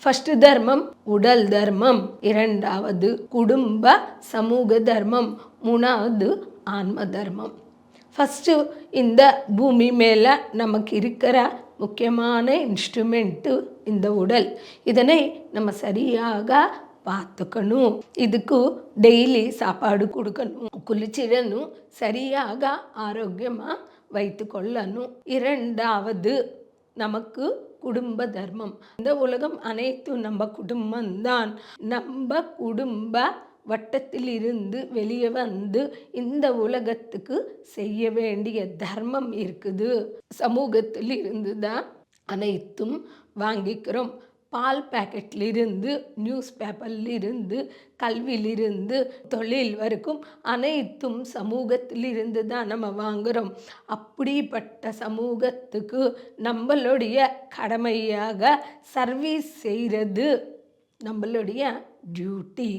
First தர்மம் உடல் தர்மம், இரண்டாவது குடும்ப சமூக தர்மம், மூணாவது ஆன்ம தர்மம். ஃபஸ்ட்டு இந்த பூமி மேலே நமக்கு இருக்கிற முக்கியமான இன்ஸ்ட்ருமெண்ட்டு இந்த உடல். இதனை நம்ம சரியாக பார்த்துக்கணும். இதுக்கு டெய்லி சாப்பாடு கொடுக்கணும், குளிச்சிடணும், சரியாக ஆரோக்கியமாக வைத்து கொள்ளணும். இரண்டாவது நமக்கு குடும்ப தர்மம். இந்த உலகம் அனைத்தும் நம்ம குடும்பம்தான். நம்ம குடும்ப வட்டத்தில் இருந்து வெளியே வந்து இந்த உலகத்துக்கு செய்ய வேண்டிய தர்மம் இருக்குது. சமூகத்தில் இருந்து தான் அனைத்தும் வாங்கிக்கிறோம். பால் பேக்கெட்லிருந்து, நியூஸ் பேப்பர்லிருந்து, கல்வியிலிருந்து, தொழில் வரைக்கும் அனைத்தும் சமூகத்திலிருந்து தான் நம்ம வாங்குகிறோம். அப்படிப்பட்ட சமூகத்துக்கு நம்மளுடைய கடமையாக சர்வீஸ் செய்கிறது நம்மளுடைய டியூட்டி.